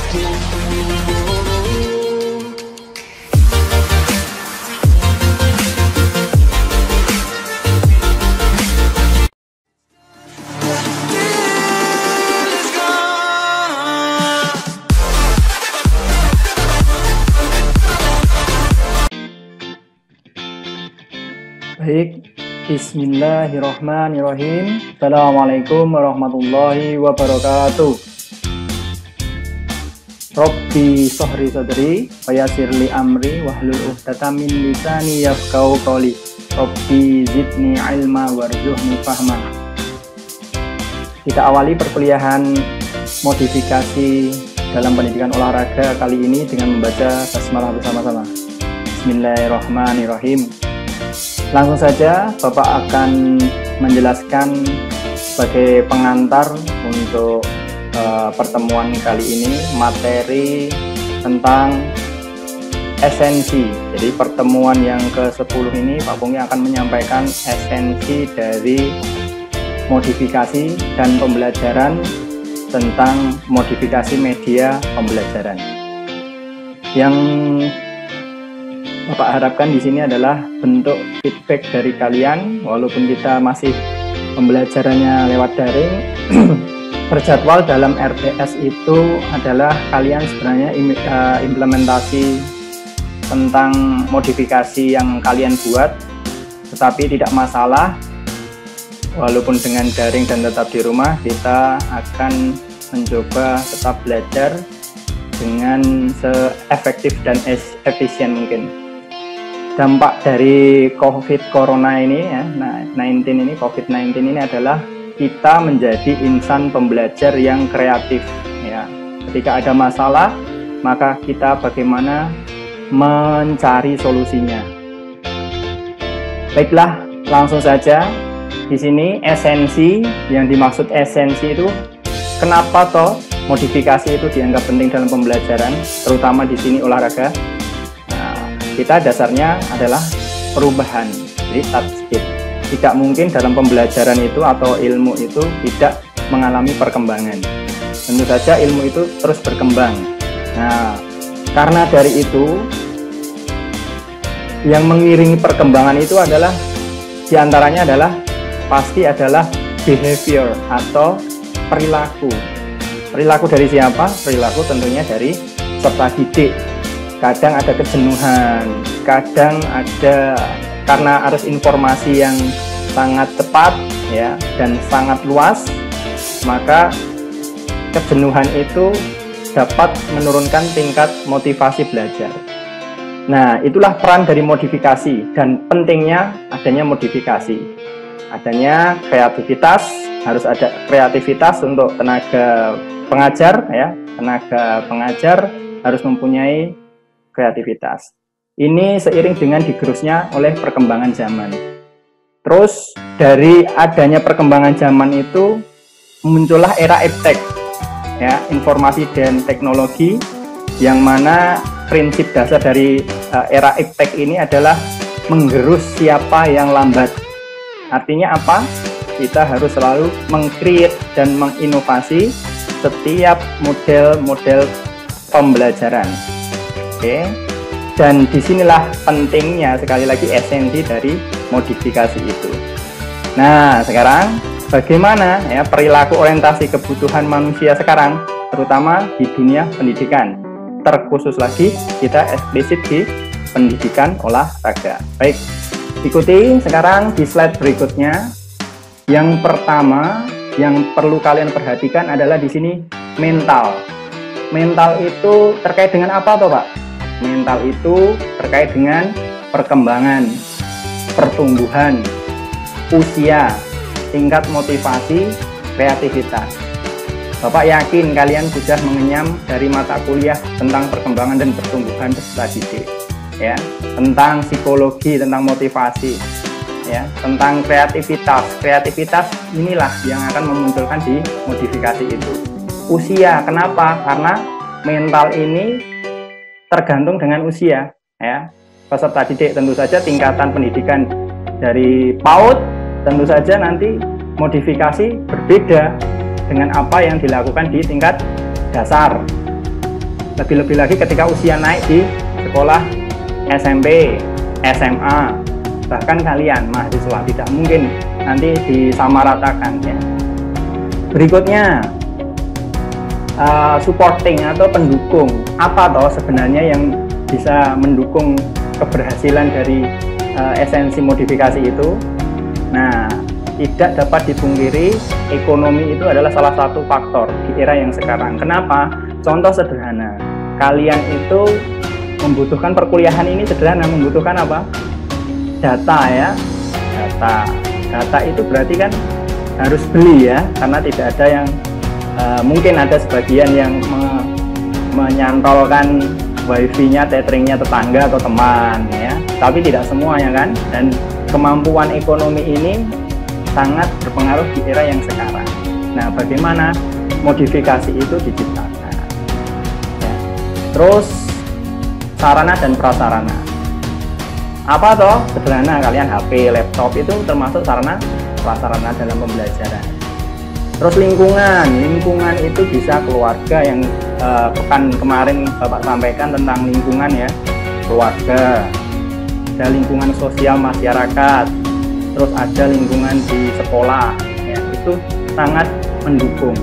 Baik, bismillahirrahmanirrahim. Assalamualaikum warahmatullahi wabarakatuh. Rabbi sahri sadri wa yassirli amri wahlul 'uqdatam min lisani yafqahu qawli. Rabbi zidni ilma warzuqni fahma. Kita awali perkuliahan modifikasi dalam pendidikan olahraga kali ini dengan membaca basmalah bersama-sama. Bismillahirrahmanirrahim. Langsung saja Bapak akan menjelaskan sebagai pengantar untuk pertemuan kali ini materi tentang esensi. Jadi pertemuan yang ke-10 ini Pak Pungki akan menyampaikan esensi dari modifikasi dan pembelajaran tentang modifikasi media pembelajaran. Yang Bapak harapkan di sini adalah bentuk feedback dari kalian, walaupun kita masih pembelajarannya lewat daring. Berjadwal dalam RTS itu adalah kalian sebenarnya implementasi tentang modifikasi yang kalian buat, tetapi tidak masalah. Walaupun dengan daring dan tetap di rumah, kita akan mencoba tetap belajar dengan seefektif dan efisien mungkin. Dampak dari COVID-19 ini adalah kita menjadi insan pembelajar yang kreatif. Ya. Ketika ada masalah, maka kita bagaimana mencari solusinya. Baiklah, langsung saja. Di sini esensi, yang dimaksud esensi itu kenapa toh modifikasi itu dianggap penting dalam pembelajaran, terutama di sini olahraga. Kita dasarnya adalah perubahan, jadi tatsqit. Tidak mungkin dalam pembelajaran itu atau ilmu itu tidak mengalami perkembangan. Tentu saja ilmu itu terus berkembang. Nah, karena dari itu yang mengiringi perkembangan itu adalah diantaranya adalah pasti adalah behavior atau perilaku. Perilaku dari siapa? Perilaku tentunya dari peserta didik. Kadang ada kejenuhan, kadang ada karena arus informasi yang sangat cepat ya dan sangat luas, maka kejenuhan itu dapat menurunkan tingkat motivasi belajar. Nah, itulah peran dari modifikasi dan pentingnya adanya modifikasi. Adanya kreativitas, harus ada kreativitas untuk tenaga pengajar ya. Tenaga pengajar harus mempunyai kreativitas. Ini seiring dengan digerusnya oleh perkembangan zaman. Terus dari adanya perkembangan zaman itu muncullah era iptek, ya, informasi dan teknologi, yang mana prinsip dasar dari era iptek ini adalah menggerus siapa yang lambat. Artinya apa? Kita harus selalu meng-create dan menginovasi setiap model-model pembelajaran. Oke, dan disinilah pentingnya sekali lagi esensi dari modifikasi itu. Nah, sekarang bagaimana ya perilaku orientasi kebutuhan manusia sekarang, terutama di dunia pendidikan. Terkhusus lagi kita eksplisit di pendidikan olahraga. Baik, ikuti sekarang di slide berikutnya. Yang pertama yang perlu kalian perhatikan adalah di sini mental. Mental itu terkait dengan apa toh, Pak? Mental itu terkait dengan perkembangan, pertumbuhan, usia, tingkat motivasi, kreativitas. Bapak yakin kalian sudah mengenyam dari mata kuliah tentang perkembangan dan pertumbuhan peserta didik, ya, tentang psikologi, tentang motivasi, ya, tentang kreativitas. Kreativitas inilah yang akan memunculkan di modifikasi itu. Usia, kenapa? Karena mental ini tergantung dengan usia, ya. Peserta didik tentu saja tingkatan pendidikan dari PAUD tentu saja nanti modifikasi berbeda dengan apa yang dilakukan di tingkat dasar. Lebih-lebih lagi ketika usia naik di sekolah SMP, SMA, bahkan kalian mahasiswa tidak mungkin nanti disamaratakan ya. Berikutnya supporting atau pendukung. Apa toh sebenarnya yang bisa mendukung keberhasilan dari esensi modifikasi itu? Nah, tidak dapat dipungkiri ekonomi itu adalah salah satu faktor di era yang sekarang. Kenapa? Contoh sederhana, kalian itu membutuhkan perkuliahan ini sederhana, membutuhkan apa? Data ya, data itu berarti kan harus beli ya, karena tidak ada yang mungkin ada sebagian yang menyantolkan wifi-nya, tetheringnya tetangga atau teman ya, tapi tidak semuanya kan. Dan kemampuan ekonomi ini sangat berpengaruh di era yang sekarang. Nah, bagaimana modifikasi itu diciptakan ya. Terus sarana dan prasarana. Apa toh? Sederhana, kalian HP, laptop itu termasuk sarana prasarana dalam pembelajaran. Terus lingkungan itu bisa keluarga yang pekan kemarin Bapak sampaikan tentang lingkungan ya, keluarga, ada lingkungan sosial masyarakat, terus ada lingkungan di sekolah ya, itu sangat mendukung.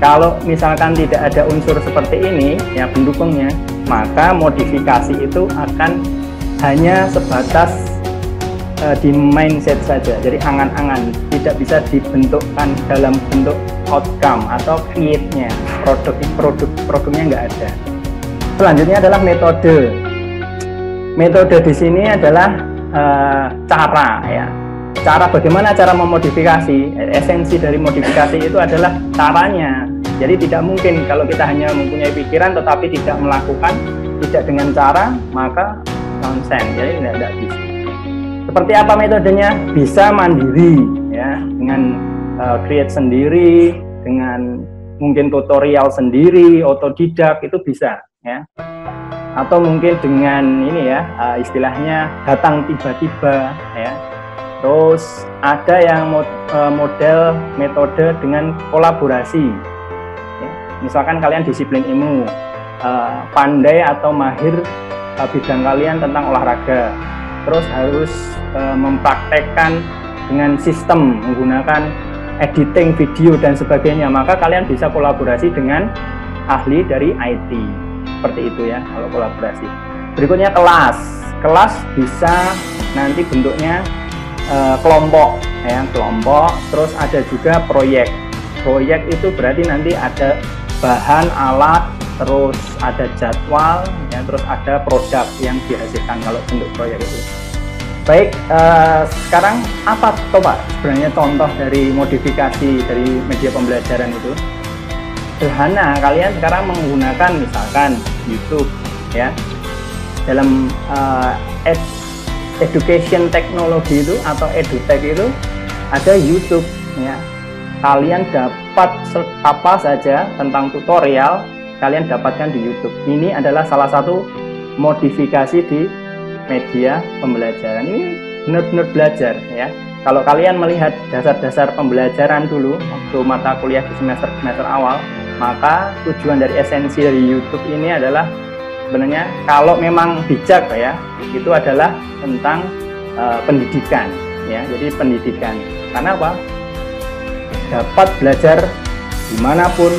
Kalau misalkan tidak ada unsur seperti ini ya pendukungnya, maka modifikasi itu akan hanya sebatas di mindset saja, jadi angan-angan, tidak bisa dibentukkan dalam bentuk outcome atau create-nya, produknya nggak ada. Selanjutnya adalah metode. Metode di sini adalah cara ya, cara bagaimana cara memodifikasi. Esensi dari modifikasi itu adalah caranya. Jadi tidak mungkin kalau kita hanya mempunyai pikiran tetapi tidak melakukan, tidak dengan cara, maka nonsen, jadi tidak bisa. Seperti apa metodenya? Bisa mandiri ya, dengan create sendiri, dengan mungkin tutorial sendiri, otodidak itu bisa ya. Atau mungkin dengan ini ya, istilahnya datang tiba-tiba ya. Terus ada yang model metode dengan kolaborasi ya. Misalkan kalian disiplin ilmu, pandai atau mahir bidang kalian tentang olahraga, terus harus mempraktekkan dengan sistem menggunakan editing video dan sebagainya, maka kalian bisa kolaborasi dengan ahli dari IT. Seperti itu ya kalau kolaborasi. Berikutnya kelas bisa nanti bentuknya kelompok ya, kelompok. Terus ada juga proyek itu berarti nanti ada bahan, alat, terus ada jadwal ya, terus ada produk yang dihasilkan kalau bentuk proyek itu. Baik, sekarang apa coba sebenarnya contoh dari modifikasi dari media pembelajaran itu? Sederhana, kalian sekarang menggunakan misalkan YouTube ya, dalam education teknologi itu atau edutech itu ada YouTube ya. Kalian dapat apa saja tentang tutorial kalian dapatkan di YouTube. Ini adalah salah satu modifikasi di media pembelajaran. Ini benar-benar belajar ya. Kalau kalian melihat dasar-dasar pembelajaran dulu waktu mata kuliah di semester awal, maka tujuan dari esensi dari YouTube ini adalah sebenarnya kalau memang bijak ya, itu adalah tentang pendidikan ya. Jadi pendidikan. Karena apa? Dapat belajar dimanapun,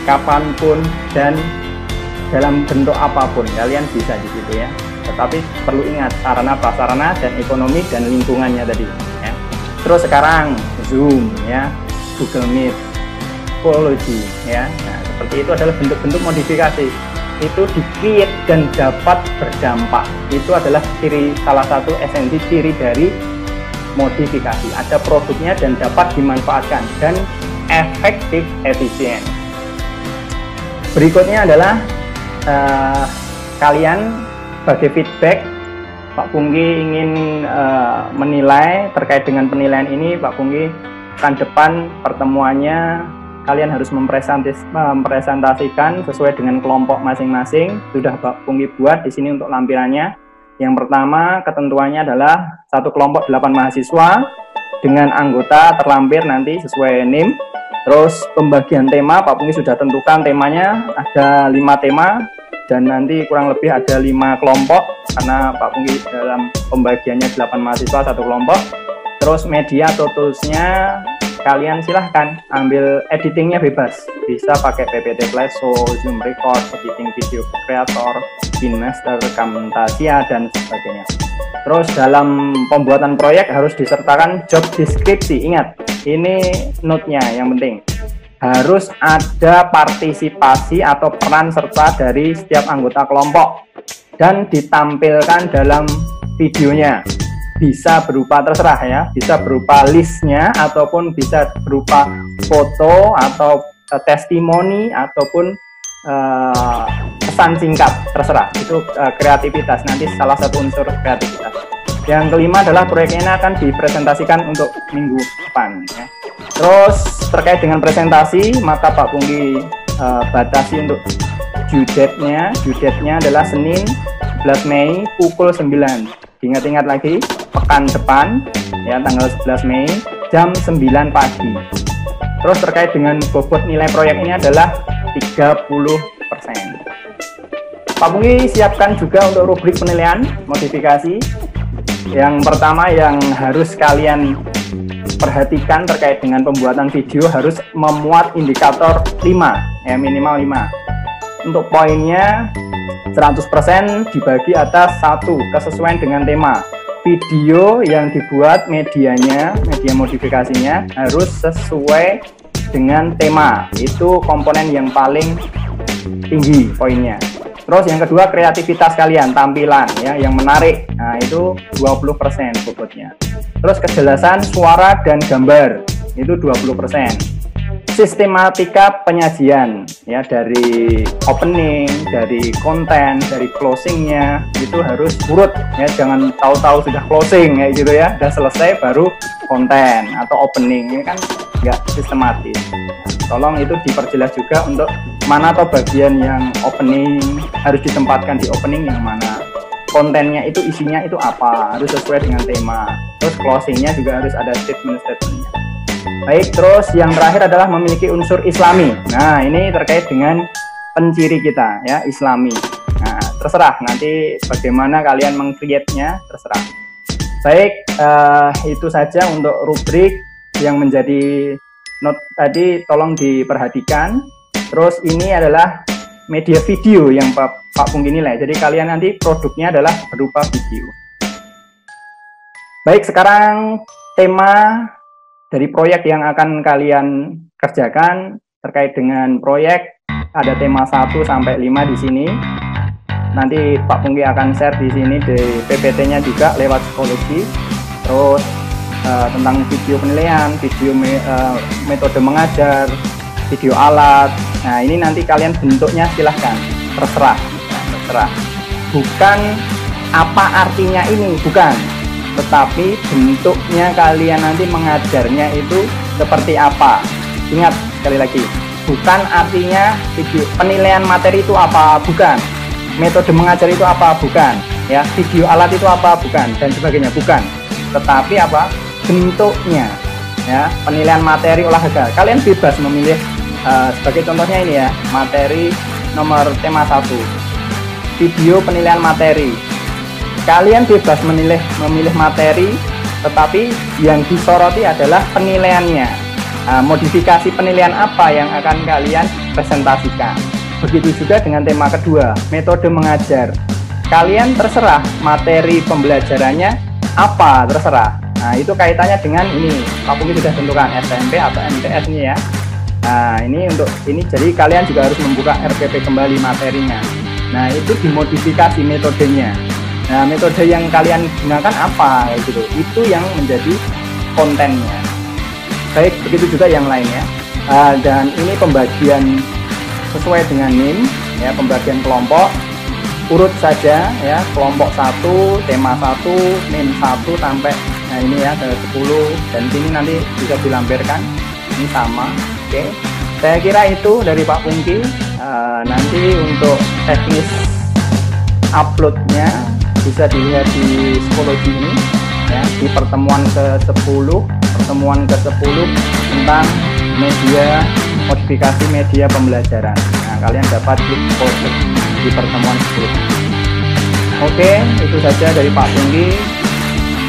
kapanpun, dan dalam bentuk apapun kalian bisa di situ ya. Tetapi perlu ingat sarana prasarana dan ekonomi dan lingkungannya tadi ya. Terus sekarang Zoom ya, Google Meet, Psikologi ya. Nah, seperti itu adalah bentuk-bentuk modifikasi. Itu di-create dan dapat berdampak. Itu adalah salah satu esensi ciri dari modifikasi. Ada produknya dan dapat dimanfaatkan dan efektif, efisien. Berikutnya adalah kalian sebagai feedback, Pak Pungki ingin menilai terkait dengan penilaian ini. Pak Pungki kan depan pertemuannya kalian harus mempresentasikan sesuai dengan kelompok masing-masing. Sudah Pak Pungki buat di sini untuk lampirannya. Yang pertama ketentuannya adalah satu kelompok 8 mahasiswa dengan anggota terlampir nanti sesuai NIM. Terus pembagian tema Pak Pungki sudah tentukan temanya ada 5 tema. dan nanti kurang lebih ada 5 kelompok karena Pak Pungki dalam pembagiannya 8 mahasiswa 1 kelompok. Terus media atau toolsnya kalian silahkan ambil, editingnya bebas, bisa pakai PPT Flash, Zoom Record, editing video creator, KineMaster, Camtasia dan sebagainya. Terus dalam pembuatan proyek harus disertakan job deskripsi. Ingat, ini note-nya yang penting. Harus ada partisipasi atau peran serta dari setiap anggota kelompok dan ditampilkan dalam videonya. Bisa berupa, terserah ya, bisa berupa listnya ataupun bisa berupa foto atau testimoni ataupun pesan singkat, terserah. Itu kreativitas, nanti salah satu unsur kreativitas. Yang kelima adalah proyek ini akan dipresentasikan untuk minggu depan ya. Terus terkait dengan presentasi, maka Pak Pungki batasi untuk due date-nya adalah Senin 11 Mei pukul 9. Ingat-ingat lagi, pekan depan ya, tanggal 11 Mei jam 9 pagi. Terus terkait dengan bobot nilai proyek ini adalah 30%. Pak Pungki siapkan juga untuk rubrik penilaian modifikasi. Yang pertama yang harus kalian perhatikan terkait dengan pembuatan video, harus memuat indikator 5 ya, minimal 5. Untuk poinnya 100% dibagi atas 1 kesesuaian dengan tema. Video yang dibuat media modifikasinya harus sesuai dengan tema. Itu komponen yang paling tinggi poinnya. Terus yang kedua, kreativitas kalian, tampilan ya yang menarik. Nah, itu 20% bobotnya. Terus kejelasan suara dan gambar, itu 20%. Sistematika penyajian ya, dari opening, dari konten, dari closingnya itu harus urut ya, jangan tahu-tahu sudah closing kayak gitu ya, udah selesai baru konten atau opening, ini kan nggak sistematis. Tolong itu diperjelas juga untuk mana atau bagian yang opening harus ditempatkan di opening yang mana, kontennya itu isinya itu apa, harus sesuai dengan tema. Terus closingnya juga harus ada statement-statementnya. Baik, terus yang terakhir adalah memiliki unsur islami. Nah, ini terkait dengan penciri kita ya, islami. Nah, terserah nanti bagaimana kalian meng-create-nya, terserah. Baik, itu saja untuk rubrik yang menjadi note tadi, tolong diperhatikan. Terus ini adalah media video yang Pak Pungki nilai. Jadi kalian nanti produknya adalah berupa video. Baik, sekarang tema dari proyek yang akan kalian kerjakan terkait dengan proyek, ada tema 1 sampai 5 di sini. Nanti Pak Pungki akan share di sini di PPT-nya juga lewat psikologi. Terus tentang video penilaian, video metode mengajar, video alat. Nah, ini nanti kalian bentuknya silahkan, terserah, terserah. Bukan apa artinya ini, bukan. Tetapi bentuknya kalian nanti mengajarnya itu seperti apa. Ingat sekali lagi, bukan artinya video penilaian materi itu apa, bukan. Metode mengajar itu apa, bukan. Ya, video alat itu apa, bukan, dan sebagainya, bukan. Tetapi apa? Bentuknya. Ya, penilaian materi olahraga. Kalian bebas memilih. Sebagai contohnya ini ya, materi nomor tema 1, video penilaian materi. Kalian bebas memilih materi, tetapi yang disoroti adalah penilaiannya. Modifikasi penilaian apa yang akan kalian presentasikan. Begitu juga dengan tema kedua, metode mengajar. Kalian terserah materi pembelajarannya apa, terserah. Nah, itu kaitannya dengan ini, Pak Pungki sudah tentukan SMP atau MTS ini ya. Nah, ini untuk ini, jadi kalian juga harus membuka RPP kembali materinya. Nah, itu dimodifikasi metodenya. Nah, metode yang kalian gunakan apa gitu, itu yang menjadi kontennya. Baik, begitu juga yang lainnya. Dan ini pembagian sesuai dengan NIM ya, pembagian kelompok urut saja ya, kelompok 1, tema 1, NIM 1 sampai nah ini ya ke 10, dan sini nanti bisa dilampirkan ini sama. Oke, saya kira itu dari Pak Pungki. Nanti untuk teknis uploadnya bisa dilihat di psikologi ini ya, di pertemuan ke-10 tentang media modifikasi media pembelajaran. Nah, kalian dapat klik di pertemuan sebelumnya. Oke, itu saja dari Pak Pungki.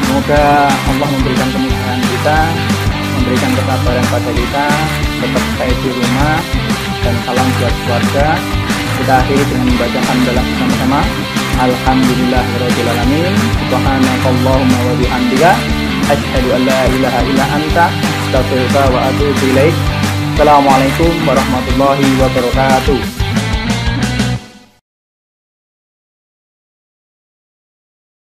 Semoga Allah memberikan kemudahan kita, memberikan kesabaran pada kita, tetap stay di rumah, dan salam buat keluarga. Kita akhiri dengan membaca hamdalah bersama-sama. Alhamdulillahirabbil alamin. Subhanakallahumma wa bihamdika asyhadu an la ilaha illa anta astaghfiruka wa atubu ilaik. Assalamualaikum warahmatullahi wabarakatuh.